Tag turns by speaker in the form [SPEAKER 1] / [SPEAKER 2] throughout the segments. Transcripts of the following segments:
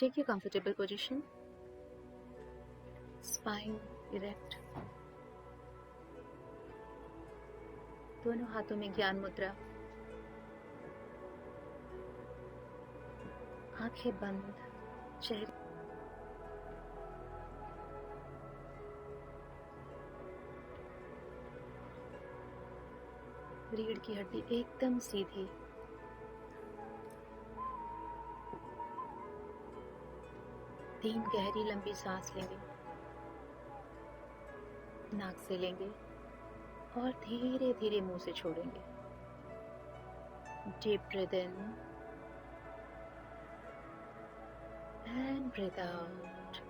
[SPEAKER 1] Take your comfortable position, spine erect, दोनों हाथों में ज्ञान मुद्रा, आंखें बंद, चेहरे रीढ़ की हड्डी एकदम सीधी, तीन गहरी लंबी सांस लेंगे, नाक से लेंगे और धीरे धीरे मुंह से छोड़ेंगे। Deep breathe in and breathe out.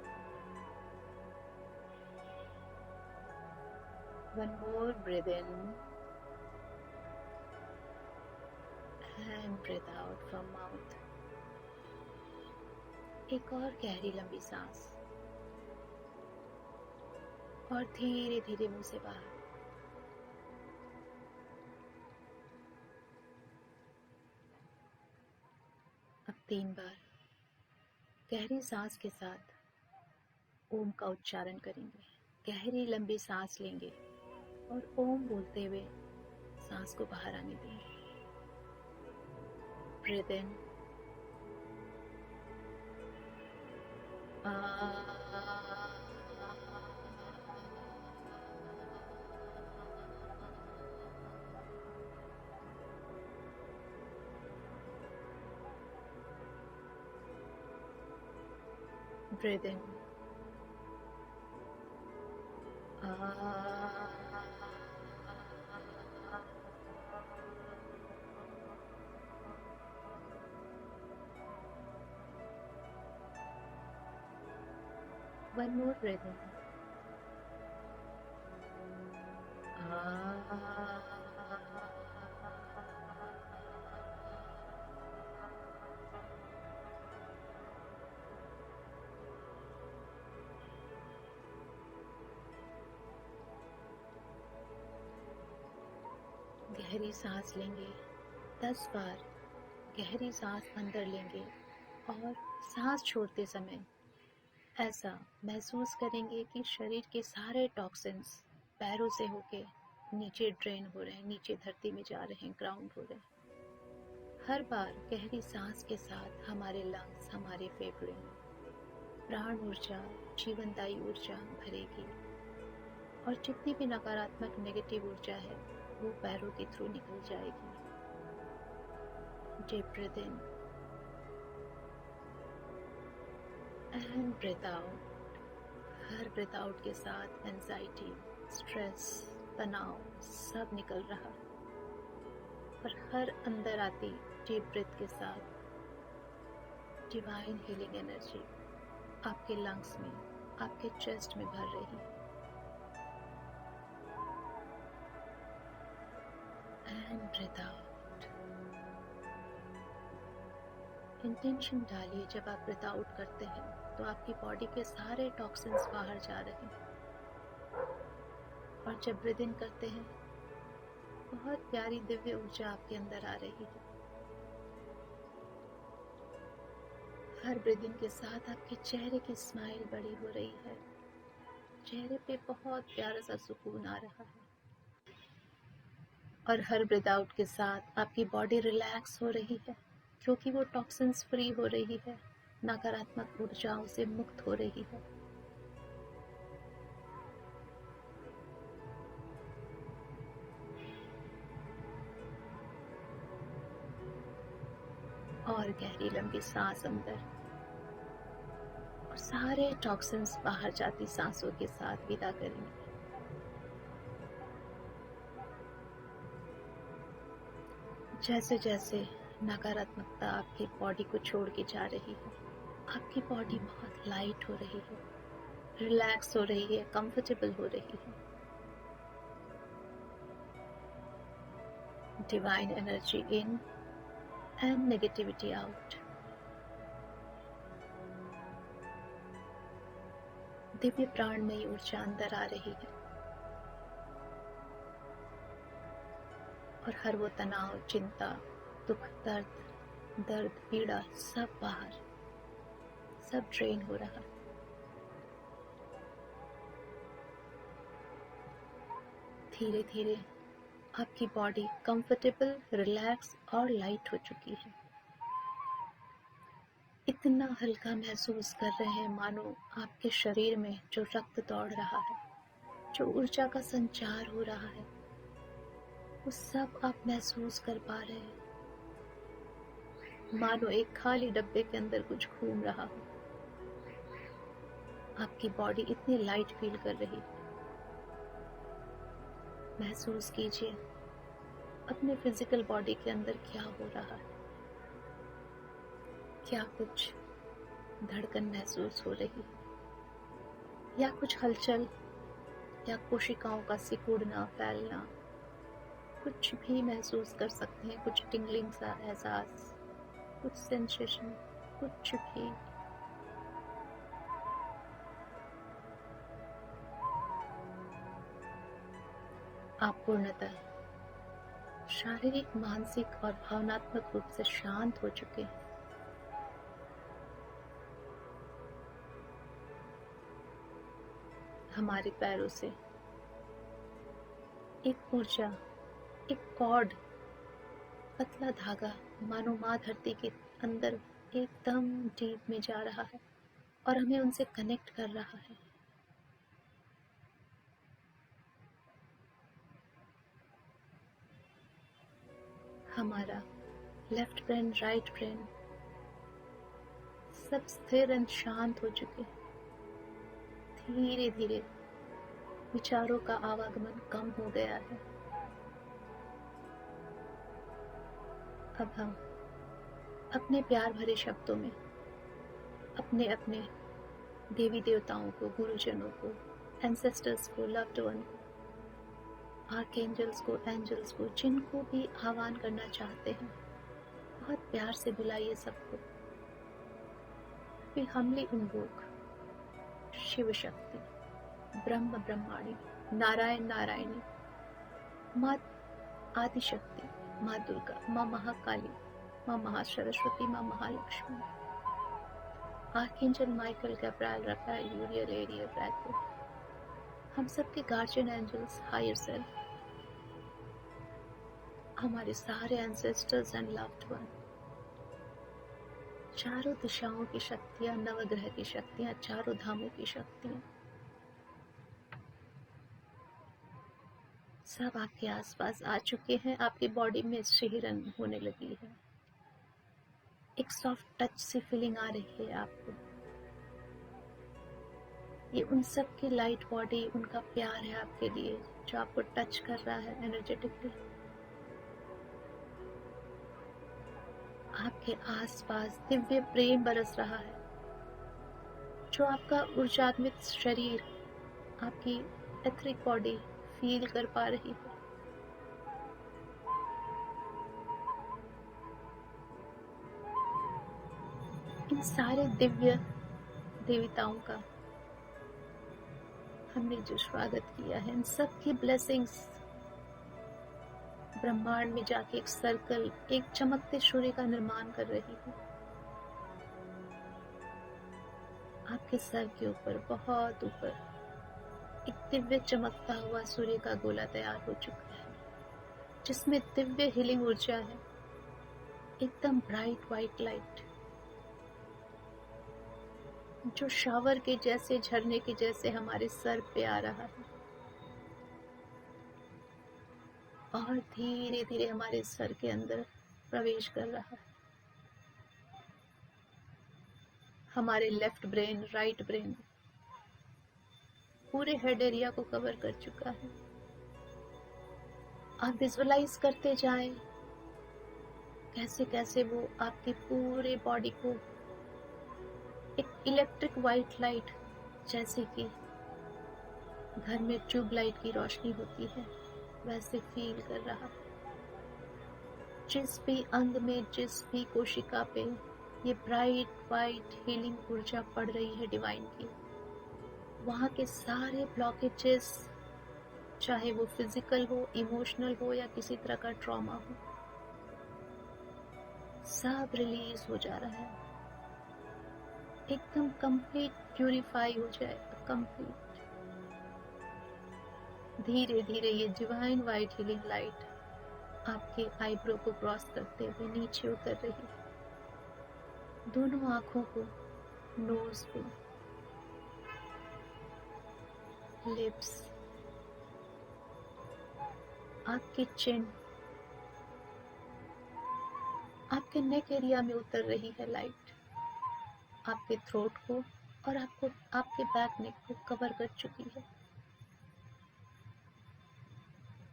[SPEAKER 1] One more, breathe in and breathe out from mouth. एक और गहरी लंबी सांस और धीरे धीरे मुंह से बाहर। अब 3 बार गहरी सांस के साथ ओम का उच्चारण करेंगे। गहरी लंबी सांस लेंगे और ओम बोलते हुए सांस को बाहर आने देंगे। Breathe in, breathe in, one more breath in, गहरी सांस लेंगे। 10 बार गहरी सांस अंदर लेंगे और सांस छोड़ते समय ऐसा महसूस करेंगे कि शरीर के सारे टॉक्सिन्स पैरों से होके नीचे ड्रेन हो रहे हैं, नीचे धरती में जा रहे हैं, ग्राउंड हो रहे हैं। हर बार गहरी सांस के साथ हमारे लंग्स, हमारे फेफड़े में प्राण ऊर्जा, जीवनदायी ऊर्जा भरेगी और जितनी भी नकारात्मक नेगेटिव ऊर्जा है वो पैरों के थ्रू निकल जाएगी। Deep breathe in and breathe out. हर ब्रीथ आउट के साथ एंजाइटी, स्ट्रेस, तनाव सब निकल रहा और हर अंदर आती डीप ब्रीथ के साथ डिवाइन हीलिंग एनर्जी आपके लंग्स में, आपके चेस्ट में भर रही है। And breathe out. इंटेंशन डालिए जब आप ब्रीथ आउट करते हैं तो आपकी बॉडी के सारे टॉक्सिन्स बाहर जा रहे हैं और जब ब्रीथ इन करते हैं बहुत प्यारी दिव्य ऊर्जा आपके अंदर आ रही है। हर ब्रीथ इन के साथ आपके चेहरे की स्माइल बड़ी हो रही है, चेहरे पे बहुत प्यारा सा सुकून आ रहा है और हर ब्रीथ आउट के साथ आपकी बॉडी रिलैक्स हो रही है क्योंकि वो टॉक्सिन्स फ्री हो रही है, नकारात्मक ऊर्जाओं से मुक्त हो रही है। और गहरी लंबी सांस अंदर और सारे टॉक्सिन्स बाहर जाती सांसों के साथ विदा करेंगे। जैसे जैसे नकारात्मकता आपकी बॉडी को छोड़ के जा रही है, आपकी बॉडी बहुत लाइट हो रही है, रिलैक्स हो रही है, कंफर्टेबल हो रही है। Divine energy in and negativity out. Divya प्राणमयी ऊर्जा अंदर आ रही है और हर वो तनाव, चिंता, दुख, दर्द, पीड़ा सब बाहर, सब ड्रेन हो रहा है। धीरे धीरे आपकी बॉडी कंफर्टेबल, रिलैक्स और लाइट हो चुकी है। इतना हल्का महसूस कर रहे हैं मानो आपके शरीर में जो रक्त दौड़ रहा है, जो ऊर्जा का संचार हो रहा है, वो सब आप महसूस कर पा रहे हैं। मानो एक खाली डब्बे के अंदर कुछ घूम रहा हो। आपकी बॉडी इतनी लाइट फील कर रही है। महसूस कीजिए अपने फिजिकल बॉडी के अंदर क्या हो रहा है। क्या कुछ धड़कन महसूस हो रही है, या कुछ हलचल, या कोशिकाओं का सिकुड़ना, फैलना, कुछ भी महसूस कर सकते हैं। कुछ टिंगलिंग सा एहसास, कुछ सेंसेशन, कुछ भी। आप पूर्णतः शारीरिक, मानसिक और भावनात्मक रूप से शांत हो चुके हैं। हमारे पैरों से एक ऊर्जा, एक कॉर्ड, पतला धागा मानो माँ धरती के अंदर एकदम डीप में जा रहा है और हमें उनसे कनेक्ट कर रहा है। हमारा लेफ्ट ब्रेन, राइट ब्रेन सब स्थिर एंड शांत हो चुके हैं। धीरे धीरे विचारों का आवागमन कम हो गया है। अब हम अपने प्यार भरे शब्दों में अपने अपने देवी देवताओं को, गुरुजनों को, एंसेस्टर्स को, लव्ड वन को, आर्कएंजल्स को, एंजल्स को, जिनको भी आह्वान करना चाहते हैं, बहुत प्यार से बुलाइए सबको। We humbly invoke Shiv Shakti, ब्रह्म ब्रह्माणी, नारायण नारायणी, माँ आदिशक्ति, माँ दुर्गा, माँ महाकाली, माँ महासरस्वती, माँ Mahalakshmi, archangel Michael, Gabriel, Rafale, यूरियल, aerial, ब्रैको, हम सबके गार्जियन एंजल्स, हायर सेल्फ, हमारे सारे एंसेस्टर्स एंड लव्ड वन, चारों दिशाओं की शक्तियां, नवग्रह की शक्तियां, चारों धामों की शक्तियां, सब आपके आसपास आ चुके हैं। आपकी बॉडी में शिहरन होने लगी है। एक सॉफ्ट टच सी फीलिंग आ रही है आपको। ये उन सब की लाइट बॉडी, उनका प्यार है आपके लिए, जो आपको टच कर रहा है एनर्जेटिकली। आपके आसपास दिव्य प्रेम बरस रहा है, जो आपका ऊर्जात्मक शरीर, आपकी एथरिक बॉडी फील कर पा रही है। इन सारे दिव्य देवताओं का हमने जो स्वागत किया है, इन सब की ब्लेसिंग्स ब्रह्मांड में जाके एक सर्कल, एक चमकते सूर्य का निर्माण कर रही है। आपके सर के ऊपर, बहुत ऊपर, एक दिव्य चमकता हुआ सूर्य का गोला तैयार हो चुका है, जिसमें दिव्य हीलिंग ऊर्जा है, एकदम ब्राइट व्हाइट लाइट, जो शावर के जैसे, झरने के जैसे हमारे सर पे आ रहा है और धीरे धीरे हमारे सर के अंदर प्रवेश कर रहा है। हमारे लेफ्ट ब्रेन, राइट ब्रेन पूरे हेड एरिया को कवर कर चुका है। आप विजुअलाइज करते जाएं कैसे कैसे वो आपकी पूरे बॉडी को एक इलेक्ट्रिक व्हाइट लाइट, जैसे कि घर में ट्यूब लाइट की रोशनी होती है, वैसे फील कर रहा है। जिस भी अंग में, जिस भी कोशिका पे ये ब्राइट वाइट हीलिंग ऊर्जा पड़ रही है डिवाइन की, वहाँ के सारे ब्लॉकेजेस, चाहे वो फिजिकल हो, इमोशनल हो या किसी तरह का ट्रॉमा हो, सब रिलीज हो जा रहा है। एकदम कंप्लीट प्यूरिफाई हो जाए, कंप्लीट। धीरे धीरे ये डिवाइन वाइट हीलिंग लाइट आपके आईब्रो को क्रॉस करते हुए नीचे उतर रही है, दोनों आंखों को, नोज को, लिप्स, आपके चिन, आपके नेक एरिया में उतर रही है लाइट, आपके थ्रोट को और आपको आपके बैक नेक को कवर कर चुकी है।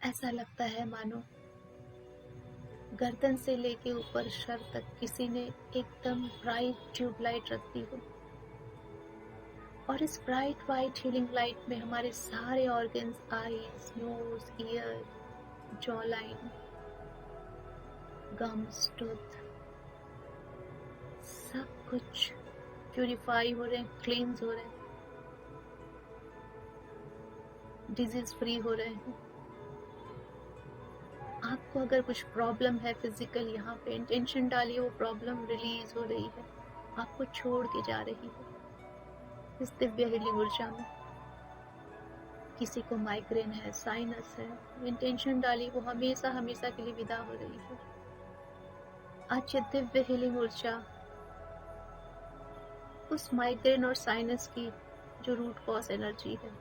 [SPEAKER 1] ऐसा लगता है मानो गर्दन से लेके ऊपर सर तक किसी ने एकदम ब्राइट ट्यूबलाइट रख दी हो, और इस ब्राइट वाइट हीलिंग लाइट में हमारे सारे organs, eyes, nose, ear, jawline, gums, tooth, सब कुछ प्यूरिफाई हो रहे हैं, क्लींस हो रहे हैं, डिजीज फ्री हो रहे हैं। आपको अगर कुछ प्रॉब्लम है फिजिकल, यहाँ पे इंटेंशन डालिए, वो प्रॉब्लम रिलीज हो रही है, आपको छोड़ के जा रही है इस दिव्य हीलिंग ऊर्जा में। किसी को माइग्रेन है, साइनस है, इंटेंशन डालिए, वो हमेशा हमेशा के लिए विदा हो रही है। आज ये दिव्य हीलिंग ऊर्जा उस माइग्रेन और साइनस की जो रूट कॉज एनर्जी है,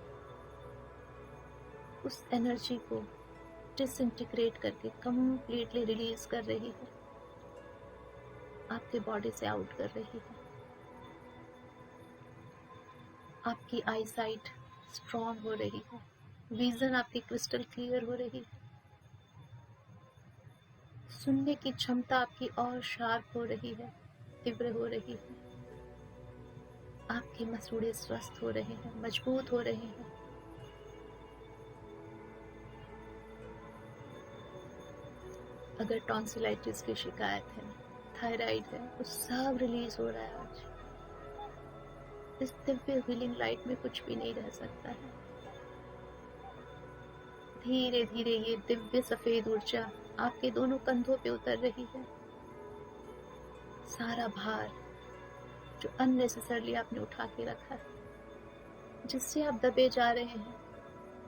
[SPEAKER 1] उस एनर्जी को डिसइंटीग्रेट करके कंप्लीटली रिलीज कर रही है, आपके बॉडी से आउट कर रही है। आपकी आई साइट स्ट्रॉन्ग हो रही है, विजन आपकी क्रिस्टल क्लियर हो रही है, सुनने की क्षमता आपकी और शार्प हो रही है, तीव्र हो रही है। आपके मसूड़े स्वस्थ हो रहे हैं, मजबूत हो रहे हैं। अगर टॉन्सिलाइटिस की शिकायत है, थायराइड है, वो सब रिलीज हो रहा है आज। इस दिव्य हीलिंग लाइट में कुछ भी नहीं रह सकता है। धीरे धीरे ये दिव्य सफेद ऊर्जा आपके दोनों कंधों पे उतर रही है। सारा भार जो अननेसेसरली आपने उठा के रखा है, जिससे आप दबे जा रहे हैं,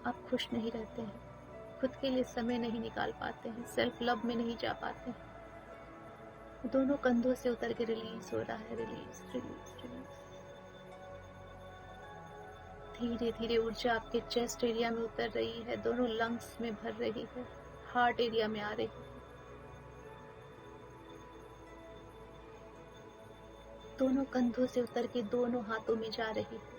[SPEAKER 1] आप खुश नहीं रहते हैं, खुद के लिए समय नहीं निकाल पाते हैं, सेल्फ लव में नहीं जा पाते हैं, दोनों कंधों से उतर के रिलीज हो रहा है, रिलीज रिलीज रिलीज। धीरे धीरे ऊर्जा आपके चेस्ट एरिया में उतर रही है, दोनों लंग्स में भर रही है, हार्ट एरिया में आ रही है, दोनों कंधों से उतर के दोनों हाथों में जा रही है,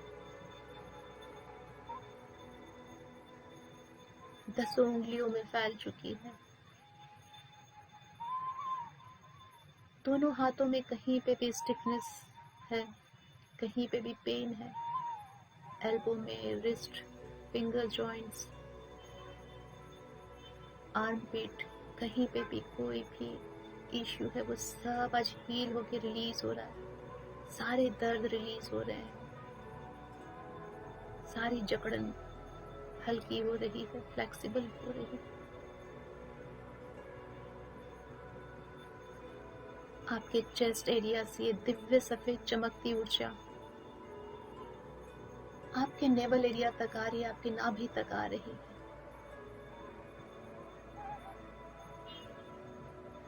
[SPEAKER 1] 10 उंगलियों में फैल चुकी है। दोनों हाथों में कहीं पे भी स्टिफनेस है, कहीं पे भी पेन है, एल्बो में, रिस्ट, फिंगर जॉइंट्स, आर्म पिट, कहीं पे भी कोई भी इश्यू है, वो सब आज हील होके रिलीज हो रहा है। सारे दर्द रिलीज हो रहे हैं, सारी जकड़न हल्की हो रही है, फ्लेक्सिबल हो रही है। आपके चेस्ट एरिया से ये दिव्य सफेद चमकती ऊर्जा आपके नेवल एरिया तक आ रही है, आपकी नाभि तक आ रही है।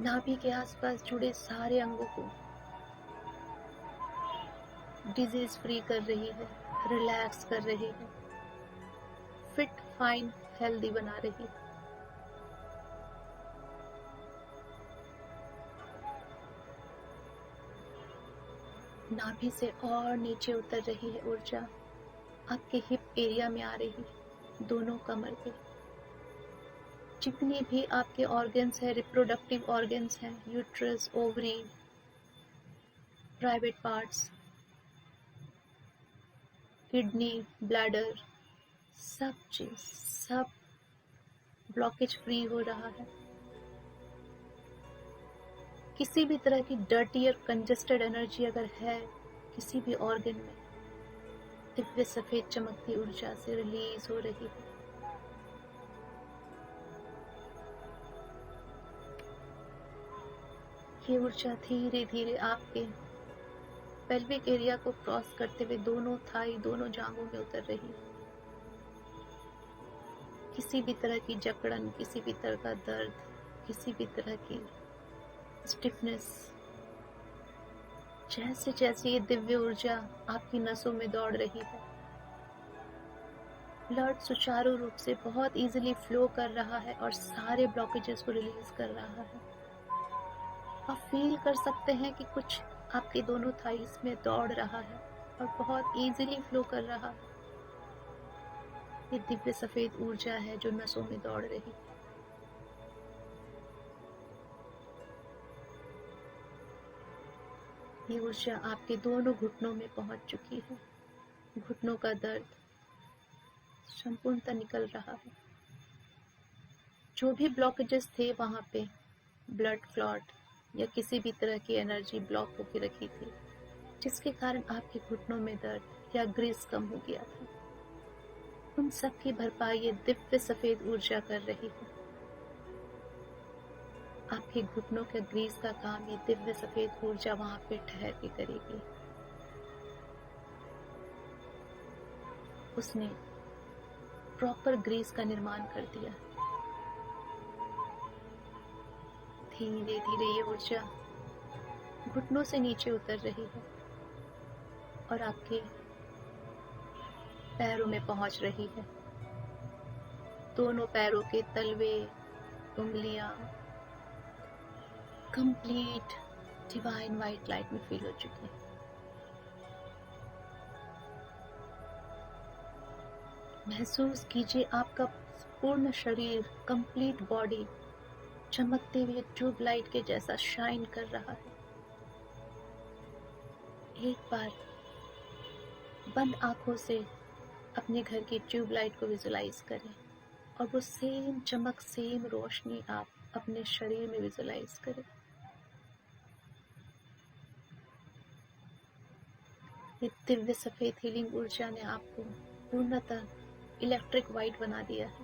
[SPEAKER 1] नाभि के आसपास जुड़े सारे अंगों को डिजीज फ्री कर रही है, रिलैक्स कर रही है, फिट, फाइन, हेल्दी बना रही है। नाभि से और नीचे उतर रही है ऊर्जा, आपके हिप एरिया में आ रही है, दोनों कमर पे। जितने भी आपके ऑर्गन्स हैं, रिप्रोडक्टिव ऑर्गन्स हैं, uterus, ovary, private parts, kidney, bladder, सब चीज, सब ब्लॉकेज फ्री हो रहा है। किसी भी तरह की डर्टी और कंजेस्टेड एनर्जी अगर है किसी भी ऑर्गन में, दिव्य सफेद चमकती ऊर्जा से रिलीज हो रही है। ये ऊर्जा धीरे धीरे आपके पेल्विक एरिया को क्रॉस करते हुए दोनों थाई, दोनों जांघों में उतर रही है। किसी भी तरह की जकड़न, किसी भी तरह का दर्द, किसी भी तरह की स्टिफनेस, जैसे जैसे ये दिव्य ऊर्जा आपकी नसों में दौड़ रही है, ब्लड सुचारू रूप से बहुत इजीली फ्लो कर रहा है और सारे ब्लॉकेजेस को रिलीज कर रहा है। आप फील कर सकते हैं कि कुछ आपके दोनों थाइस में दौड़ रहा है और बहुत इजीली फ्लो कर रहा है। ये दिव्य सफेद ऊर्जा है जो नसों में दौड़ रही है। ये ऊर्जा आपके दोनों घुटनों में पहुंच चुकी है। घुटनों का दर्द संपूर्णतः निकल रहा है। जो भी ब्लॉकेजेस थे वहां पे, ब्लड क्लॉट या किसी भी तरह की एनर्जी ब्लॉक होकर रखी थी, जिसके कारण आपके घुटनों में दर्द या ग्रीस कम हो गया था, उन सब की भरपाई ये दिव्य सफेद ऊर्जा कर रही है। आपके घुटनों के ग्रीस का काम ये दिव्य सफेद ऊर्जा वहां पे ठहर के करेगी। उसने प्रॉपर ग्रीस का निर्माण कर दिया। धीरे धीरे ये ऊर्जा घुटनों से नीचे उतर रही है और आपके पैरों में पहुंच रही है। दोनों पैरों के तलवे, उंगलियां कंप्लीट डिवाइन वाइट लाइट में फील हो चुकी हैं। महसूस कीजिए आपका पूर्ण शरीर, कंप्लीट बॉडी चमकते हुए ट्यूबलाइट के जैसा शाइन कर रहा है। एक बार बंद आंखों से अपने घर की ट्यूबलाइट को विजुलाइज करें और वो सेम चमक, सेम रोशनी आप अपने शरीर में विजुलाइज करें। ये दिव्य सफेद हीलिंग ऊर्जा ने आपको पूर्णतः इलेक्ट्रिक वाइट बना दिया है।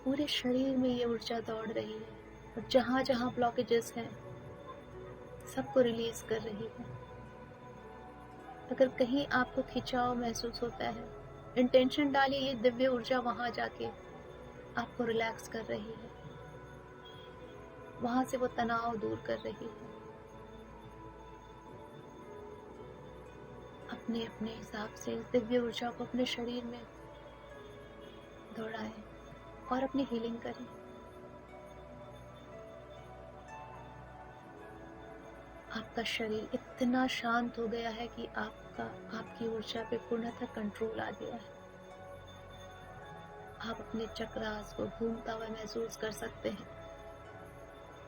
[SPEAKER 1] पूरे शरीर में ये ऊर्जा दौड़ रही है और जहां जहां ब्लॉकेजेस हैं सबको रिलीज कर रही है। अगर कहीं आपको खिंचाव महसूस होता है, इंटेंशन डालिए ये दिव्य ऊर्जा वहां जाके आपको रिलैक्स कर रही है, वहां से वो तनाव दूर कर रही है। अपने अपने हिसाब से इस दिव्य ऊर्जा को अपने शरीर में दौड़ाएं और अपनी हीलिंग करें। आपका शरीर इतना शांत हो गया है कि आपकी ऊर्जा पे पूर्णतः कंट्रोल आ गया है। आप अपने चक्रास को घूमता हुआ महसूस कर सकते हैं,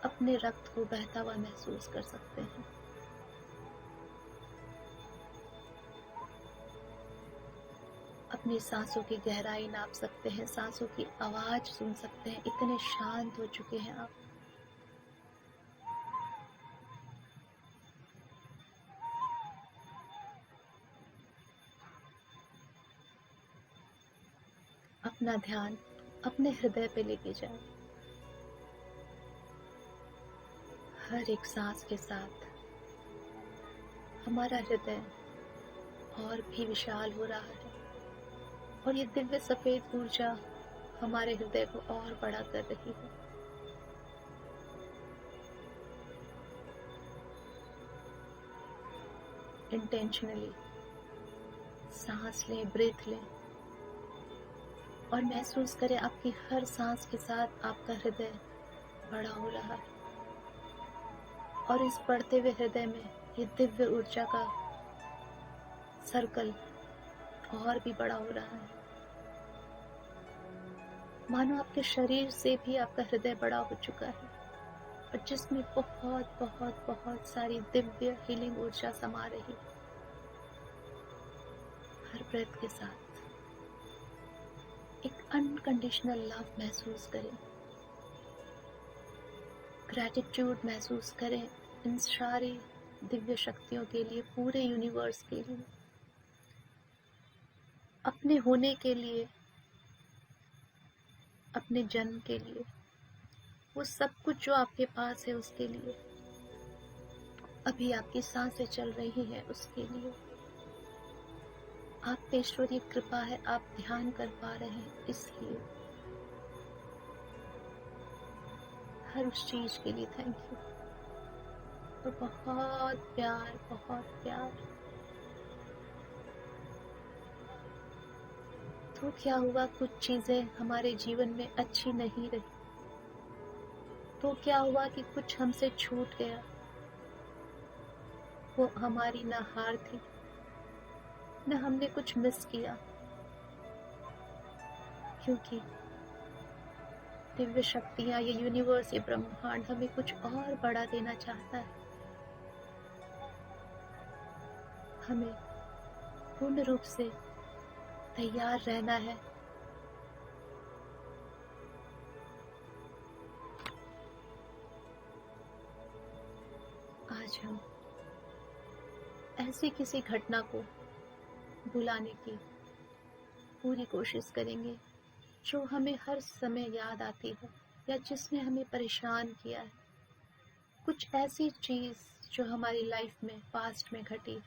[SPEAKER 1] अपने रक्त को बहता हुआ महसूस कर सकते हैं। अपनी सांसों की गहराई नाप सकते हैं, सांसों की आवाज सुन सकते हैं। इतने शांत हो चुके हैं आप। अपना ध्यान अपने हृदय पे लेके जाओ। हर एक सांस के साथ हमारा हृदय और भी विशाल हो रहा है और ये दिव्य सफेद ऊर्जा हमारे हृदय को और बड़ा कर रही है। इंटेंशनली सांस लें, ब्रीथ लें और महसूस करें आपकी हर सांस के साथ आपका हृदय बड़ा हो रहा है और इस बढ़ते हुए हृदय में ये दिव्य ऊर्जा का सर्कल और भी बड़ा हो रहा है। मानो आपके शरीर से भी आपका हृदय बड़ा हो चुका है और जिसमें बहुत बहुत बहुत सारी दिव्य हीलिंग ऊर्जा समा रही है। हर ब्रेथ के साथ एक अनकंडीशनल लव महसूस करें, ग्रैटिट्यूड महसूस करें इन सारी दिव्य शक्तियों के लिए, पूरे यूनिवर्स के लिए, अपने होने के लिए, अपने जन्म के लिए, वो सब कुछ जो आपके पास है उसके लिए। अभी आपकी सांसें चल रही हैं उसके लिए। आप पे ईश्वरीय कृपा है, आप ध्यान कर पा रहे हैं इसलिए। हर उस चीज के लिए थैंक यू। तो बहुत प्यार, बहुत प्यार। तो क्या हुआ, कुछ चीजें हमारे जीवन में अच्छी नहीं रही। तो क्या हुआ कि कुछ हमसे छूट गया। वो हमारी ना हार थी, न हमने कुछ मिस किया, क्योंकि दिव्य शक्तियां, ये यूनिवर्स, ये ब्रह्मांड हमें कुछ और बड़ा देना चाहता है। हमें पूर्ण रूप से तैयार रहना है। आज हम ऐसी किसी घटना को भुलाने की पूरी कोशिश करेंगे जो हमें हर समय याद आती है या जिसने हमें परेशान किया है। कुछ ऐसी चीज जो हमारी लाइफ में पास्ट में घटी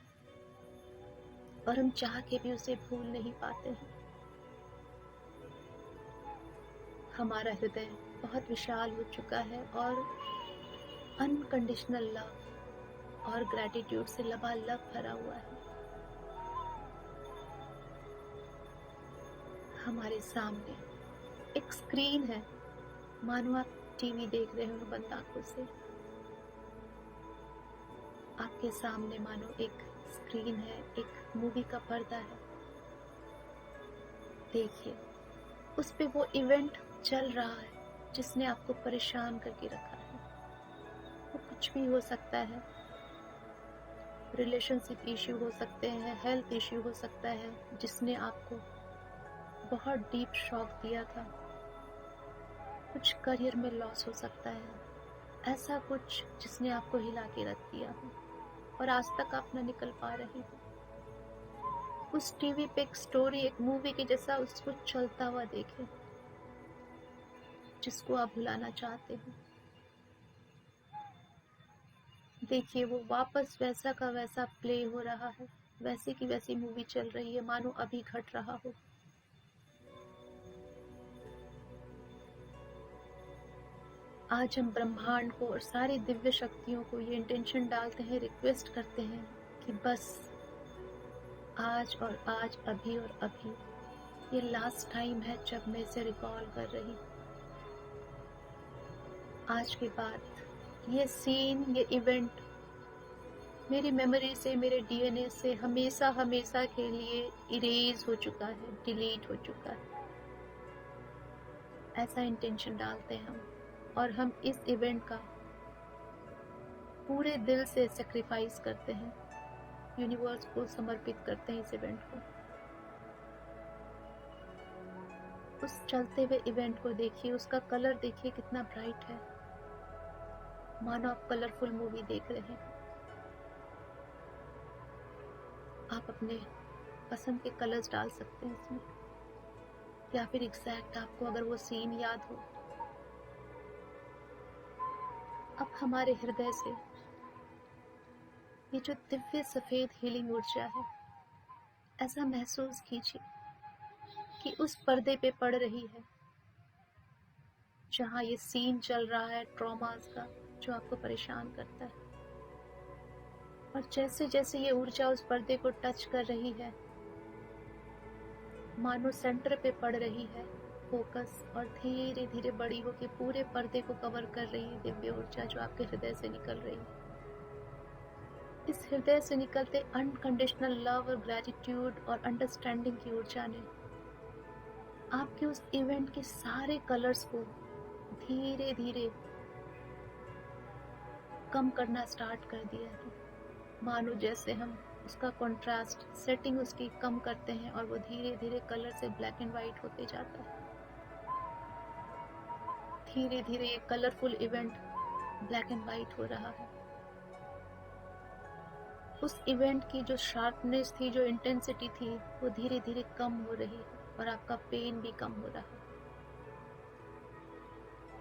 [SPEAKER 1] और हम चाह के भी उसे भूल नहीं पाते हैं। हमारा हृदय बहुत विशाल हो चुका है और अनकंडीशनल लव और ग्रैटिट्यूड से लबालब भरा हुआ है। हमारे सामने एक स्क्रीन है, मानो आप टीवी देख रहे हो बंद आंखों से। आपके सामने मानो एक स्क्रीन है, एक मूवी का पर्दा है। देखिए, उस पे वो इवेंट चल रहा है जिसने आपको परेशान करके रखा है। वो कुछ भी हो सकता है, रिलेशनशिप इश्यू हो सकते हैं, हेल्थ इश्यू हो सकता है जिसने आपको बहुत डीप शॉक दिया था। कुछ करियर में लॉस हो सकता है, ऐसा कुछ जिसने आपको हिला के रख दिया हो और आज तक आप न निकल पा रहे हो। उस टीवी पे एक स्टोरी, एक मूवी के जैसा उसको चलता हुआ देखे जिसको आप भुलाना चाहते हो। देखिए, वो वापस वैसा का वैसा प्ले हो रहा है, वैसे की वैसी मूवी चल रही है, मानो अभी घट रहा हो। आज हम ब्रह्मांड को और सारी दिव्य शक्तियों को ये इंटेंशन डालते हैं, रिक्वेस्ट करते हैं कि बस आज और आज, अभी और अभी, ये लास्ट टाइम है जब मैं इसे रिकॉल कर रही हूँ। आज के बाद ये सीन, ये इवेंट मेरी मेमोरी से, मेरे डीएनए से हमेशा हमेशा के लिए इरेज हो चुका है, डिलीट हो चुका है। ऐसा इंटेंशन डालते हैं हम, और हम इस इवेंट का पूरे दिल से सेक्रीफाइस करते हैं, यूनिवर्स को समर्पित करते हैं इस इवेंट को। उस चलते हुए इवेंट को देखिए, उसका कलर देखिए कितना ब्राइट है, मानो आप कलरफुल मूवी देख रहे हैं। आप अपने पसंद के कलर्स डाल सकते हैं इसमें, या फिर एग्जैक्ट आपको अगर वो सीन याद हो। अब हमारे हृदय से ये जो दिव्य सफेद हीलिंग ऊर्जा है, ऐसा महसूस कीजिए कि उस पर्दे पे पड़ रही है जहाँ ये सीन चल रहा है ट्रॉमास का, जो आपको परेशान करता है। और जैसे जैसे ये ऊर्जा उस पर्दे को टच कर रही है, मानो सेंटर पे पड़ रही है फोकस, और धीरे धीरे बड़ी होकर पूरे पर्दे को कवर कर रही है दिव्य ऊर्जा जो आपके हृदय से निकल रही है। इस हृदय से निकलते अनकंडीशनल लव और ग्रेटिट्यूड और अंडरस्टैंडिंग की ऊर्जा ने आपके उस इवेंट के सारे कलर्स को धीरे धीरे कम करना स्टार्ट कर दिया है। मानो जैसे हम उसका कंट्रास्ट सेटिंग उसकी कम करते हैं और वो धीरे धीरे कलर से ब्लैक एंड व्हाइट होते जाता है। धीरे धीरे ये colourful event black and white हो रहा है। उस इवेंट की जो शार्पनेस थी, जो इंटेंसिटी थी, वो धीरे धीरे कम हो रही है और आपका पेन भी कम हो रहा है।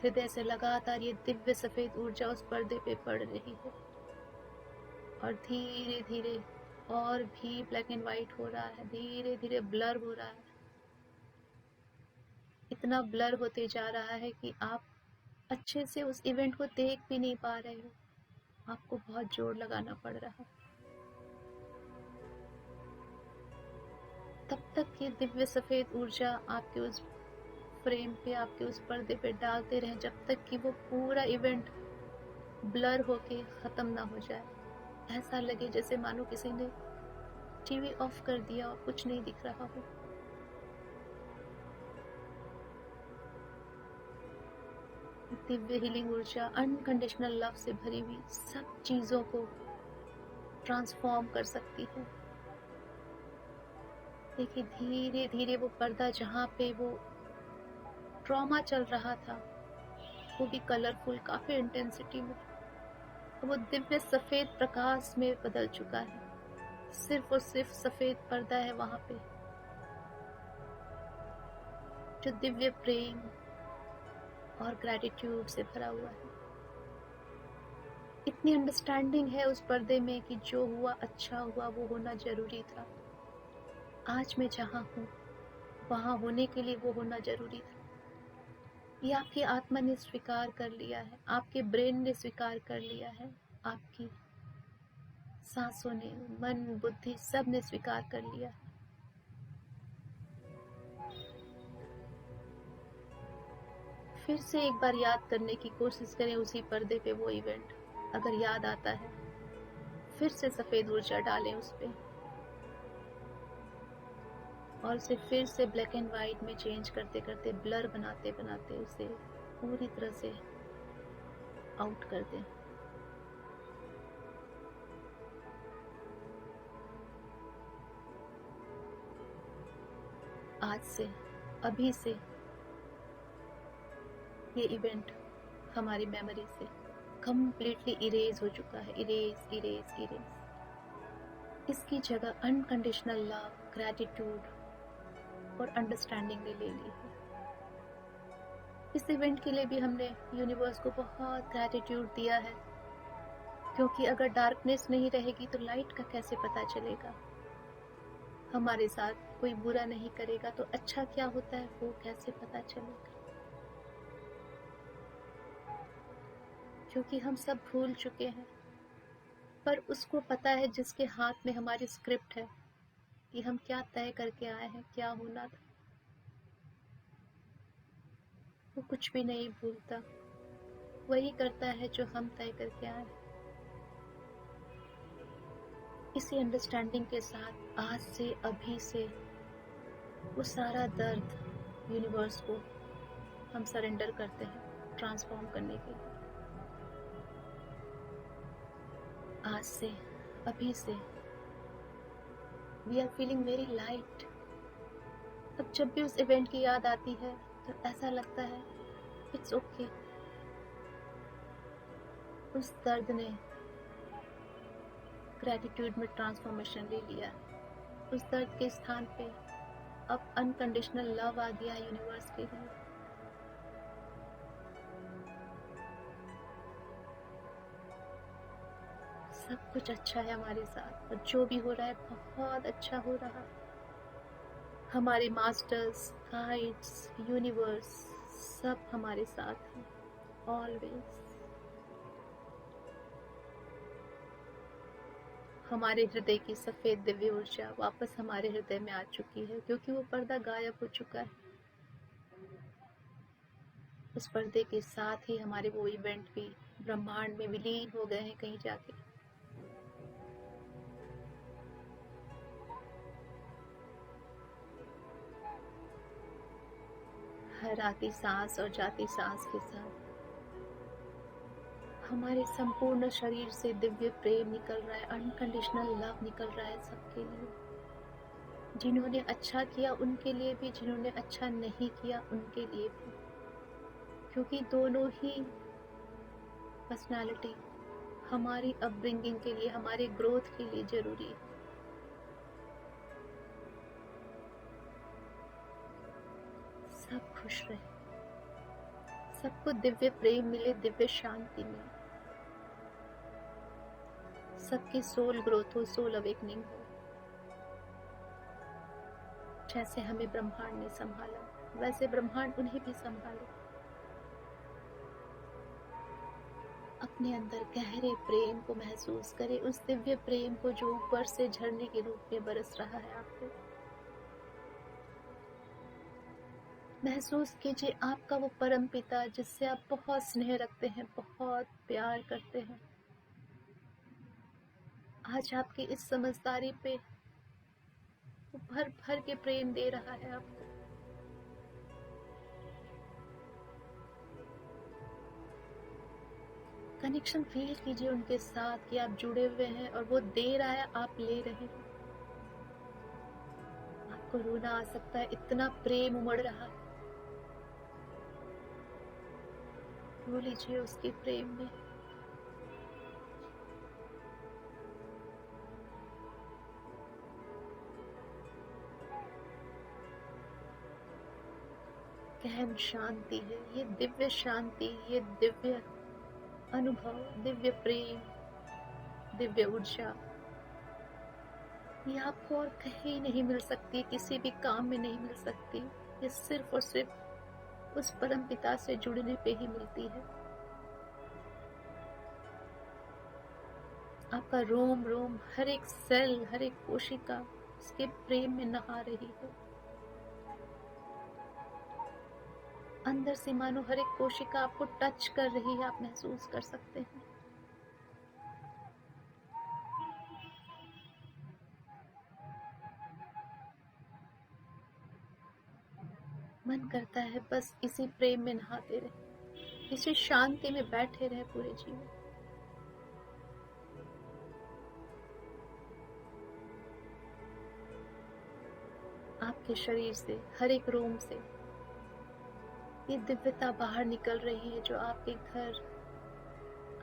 [SPEAKER 1] हृदय से लगातार ये दिव्य सफेद ऊर्जा उस पर्दे पे पड़ रही है। और धीरे धीरे और भी ब्लैक एंड वाइट हो रहा है, धीरे धीरे ब्लर हो रहा है, इतना ब्लर होते जा रहा है कि आप अच्छे से उस इवेंट को देख भी नहीं पा रहे हो, आपको बहुत जोर लगाना पड़ रहा है। तब तक ये दिव्य सफेद ऊर्जा आपके उस फ्रेम पे, आपके उस पर्दे पे डालते रहें जब तक कि वो पूरा इवेंट ब्लर होके खत्म ना हो जाए। ऐसा लगे जैसे मानो किसी ने टीवी ऑफ कर दिया और कुछ नहीं दिख रहा हो। दिव्य हीलिंग ऊर्जा अनकंडीशनल लव से भरी हुई सब चीजों को ट्रांसफॉर्म कर सकती है। देखिए धीरे धीरे वो पर्दा जहाँ पे वो ट्रॉमा चल रहा था, वो भी कलरफुल काफी इंटेंसिटी में, वो दिव्य सफेद प्रकाश में बदल चुका है। सिर्फ और सिर्फ सफेद पर्दा है वहां पे, जो दिव्य प्रेम और ग्रैटिट्यूड से भरा हुआ है। इतनी अंडरस्टैंडिंग है उस पर्दे में कि जो हुआ अच्छा हुआ, वो होना जरूरी था। आज मैं जहाँ हूँ वहां होने के लिए वो होना जरूरी था। ये आपकी आत्मा ने स्वीकार कर लिया है, आपके ब्रेन ने स्वीकार कर लिया है, आपकी सांसों ने, मन बुद्धि सब ने स्वीकार कर लिया है। फिर से एक बार याद करने की कोशिश करें उसी पर्दे पे वो इवेंट। अगर याद आता है फिर से सफेद ऊर्जा डालें उस पे और उसे फिर से ब्लैक एंड व्हाइट में चेंज करते करते, ब्लर बनाते बनाते उसे पूरी तरह से आउट कर दें। आज से, अभी से ये इवेंट हमारी मेमोरी से कंप्लीटली इरेज हो चुका है। Erase erase erase. इसकी जगह अनकंडीशनल लव, ग्रैटिट्यूड और अंडरस्टैंडिंग ने ले ली है। इस इवेंट के लिए भी हमने यूनिवर्स को बहुत ग्रैटिट्यूड दिया है, क्योंकि अगर डार्कनेस नहीं रहेगी तो लाइट का कैसे पता चलेगा। हमारे साथ कोई बुरा नहीं करेगा तो अच्छा क्या होता है वो कैसे पता चलेगा, क्योंकि हम सब भूल चुके हैं। पर उसको पता है जिसके हाथ में हमारी स्क्रिप्ट है कि हम क्या तय करके आए हैं, क्या होना था। वो कुछ भी नहीं भूलता, वही करता है जो हम तय करके आए हैं। इसी अंडरस्टैंडिंग के साथ आज से, अभी से वो सारा दर्द यूनिवर्स को हम सरेंडर करते हैं ट्रांसफॉर्म करने के लिए। आज से, अभी से we are feeling very light. अब जब भी उस इवेंट की याद आती है तो ऐसा लगता है इट्स ओके। उस दर्द ने ग्रैटिट्यूड में ट्रांसफॉर्मेशन ले लिया। उस दर्द के स्थान पे अब अनकंडीशनल लव आ गया यूनिवर्स के लिए। सब कुछ अच्छा है हमारे साथ और जो भी हो रहा है बहुत अच्छा हो रहा है। हमारे मास्टर्स, गाइड्स, यूनिवर्स सब हमारे साथ हैं ऑलवेज। हमारे हृदय की सफेद दिव्य ऊर्जा वापस हमारे हृदय में आ चुकी है, क्योंकि वो पर्दा गायब हो चुका है। उस पर्दे के साथ ही हमारे वो इवेंट भी ब्रह्मांड में विलीन हो गए हैं कहीं जाके। हर आती सांस और जाती सांस के साथ हमारे संपूर्ण शरीर से दिव्य प्रेम निकल रहा है, अनकंडीशनल लव निकल रहा है सबके लिए। जिन्होंने अच्छा किया उनके लिए भी, जिन्होंने अच्छा नहीं किया उनके लिए भी, क्योंकि दोनों ही पर्सनालिटी हमारी अपब्रिंगिंग के लिए, हमारे ग्रोथ के लिए जरूरी है। सब खुश रहे, सबको दिव्य प्रेम मिले, दिव्य शांति मिले, सबकी सोल ग्रोथ हो, सोल अवेकनिंग हो। जैसे हमें ब्रह्मांड ने संभाला, वैसे ब्रह्मांड उन्हें भी संभाले। अपने अंदर गहरे प्रेम को महसूस करें, उस दिव्य प्रेम को जो ऊपर से झरने के रूप में बरस रहा है आप पे। महसूस कीजिए आपका वो परम पिता जिससे आप बहुत स्नेह रखते हैं, बहुत प्यार करते हैं, आज आपकी इस समझदारी पे वो भर भर के प्रेम दे रहा है आपको। कनेक्शन फील कीजिए उनके साथ कि आप जुड़े हुए हैं और वो दे रहा है, आप ले रहे हैं। आपको रोना आ सकता है, इतना प्रेम उमड़ रहा है। रो लीजिए उसके प्रेम में। गहन शांति है ये, दिव्य शांति, ये दिव्य अनुभव, दिव्य प्रेम, दिव्य ऊर्जा, ये आपको और कहीं नहीं मिल सकती, किसी भी काम में नहीं मिल सकती। ये सिर्फ और सिर्फ उस परम पिता से जुड़ने पे ही मिलती है। आपका रोम रोम, हर एक सेल, हर एक कोशिका उसके प्रेम में नहा रही है। अंदर से मानो हर एक कोशिका आपको टच कर रही है, आप महसूस कर सकते हैं। मन करता है बस इसी प्रेम में नहाते रहे, इसी शांति में बैठे रहे पूरे जीवन। आपके शरीर से, हर एक रोम से ये दिव्यता बाहर निकल रही है, जो आपके घर,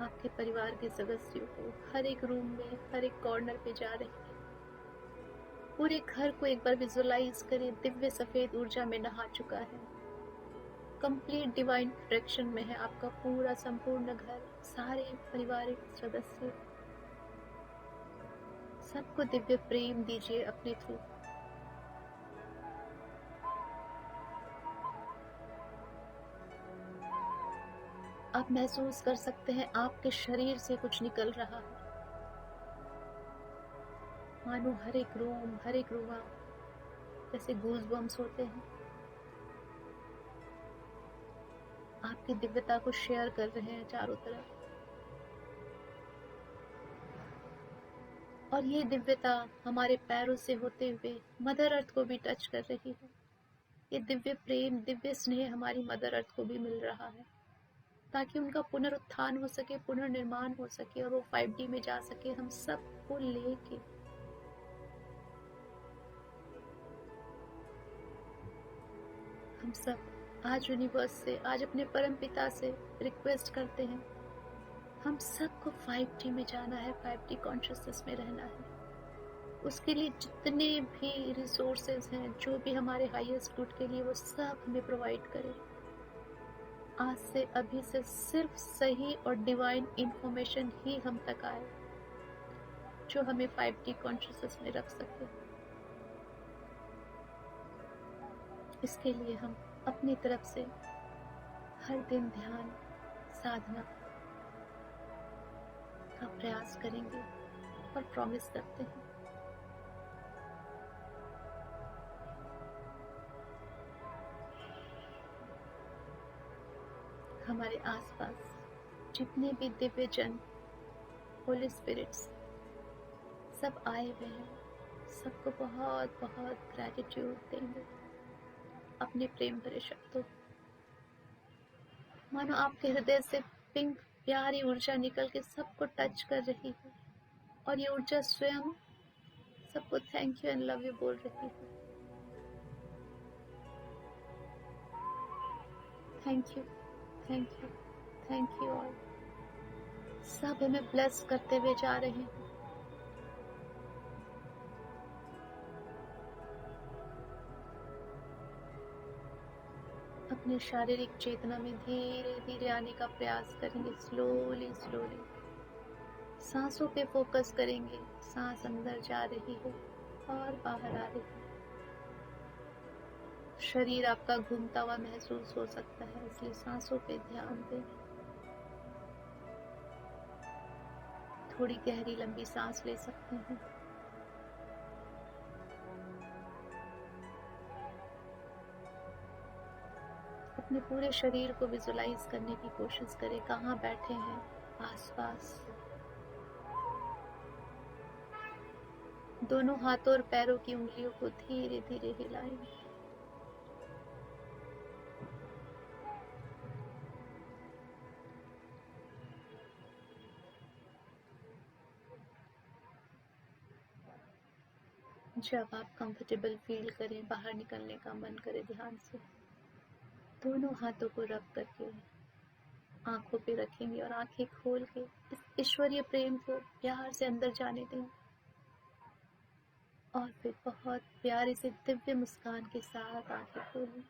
[SPEAKER 1] आपके परिवार के सदस्यों को हर एक रूम में, हर एक कॉर्नर पे जा रही है। पूरे घर को एक बार विजुअलाइज करें, दिव्य सफेद ऊर्जा में नहा चुका है। कंप्लीट डिवाइन प्रोटेक्शन में है आपका पूरा संपूर्ण घर, सारे पारिवारिक सदस्य। सबको दिव्य प्रेम दीजिए अपने थ्रू। आप महसूस कर सकते हैं आपके शरीर से कुछ निकल रहा है, मानो हर एक रोम, हर एक रुआ जैसे गूज बम्स होते हैं, आपकी दिव्यता को शेयर कर रहे हैं चारों तरफ। और ये दिव्यता हमारे पैरों से होते हुए मदर अर्थ को भी टच कर रही है। ये दिव्य प्रेम, दिव्य स्नेह हमारी मदर अर्थ को भी मिल रहा है, ताकि उनका पुनरुत्थान हो सके, पुनर्निर्माण हो सके और वो 5D में जा सके, हम सबको लेके। हम सब आज यूनिवर्स से, आज अपने परम पिता से रिक्वेस्ट करते हैं, हम सबको 5D में जाना है, 5D कॉन्शियसनेस में रहना है। उसके लिए जितने भी रिसोर्सेज हैं, जो भी हमारे हाईएस्ट गुड के लिए, वो सब हमें प्रोवाइड करें। आज से, अभी से सिर्फ सही और डिवाइन इंफॉर्मेशन ही हम तक आए, जो हमें 5D कॉन्शियसनेस में रख सके। इसके लिए हम अपनी तरफ से हर दिन ध्यान साधना का प्रयास करेंगे और प्रॉमिस करते हैं। हमारे आसपास जितने भी दिव्य जन, होली स्पिरिट्स सब आए हुए हैं, सबको बहुत बहुत ग्रैटिट्यूड देंगे अपने प्रेम भरे शब्दों। मानो आपके हृदय से पिंक प्यारी ऊर्जा निकल के सबको टच कर रही है, और ये ऊर्जा स्वयं सबको thank you and love you बोल रही है। Thank you, thank you, thank you all. सब हमें ब्लेस करते हुए जा रहे हैं। अपने शारीरिक चेतना में धीरे धीरे आने का प्रयास करेंगे, स्लोली स्लोली। सांसों पे फोकस करेंगे। सांस अंदर जा रही है और बाहर आ रही है। शरीर आपका घूमता हुआ महसूस हो सकता है, इसलिए सांसों पे ध्यान दें। थोड़ी गहरी लंबी सांस ले सकते हैं। अपने पूरे शरीर को विजुलाइज करने की कोशिश करें, कहाँ बैठे हैं आसपास। दोनों हाथों और पैरों की उंगलियों को धीरे धीरे हिलाएं। जब आप कंफर्टेबल फील करें, बाहर निकलने का मन करे, ध्यान से दोनों हाथों को रब करके आंखों पे रखेंगे और आंखें खोल के इस ईश्वरीय प्रेम को प्यार से अंदर जाने दें। और फिर बहुत प्यारे से दिव्य मुस्कान के साथ आंखें खोलें।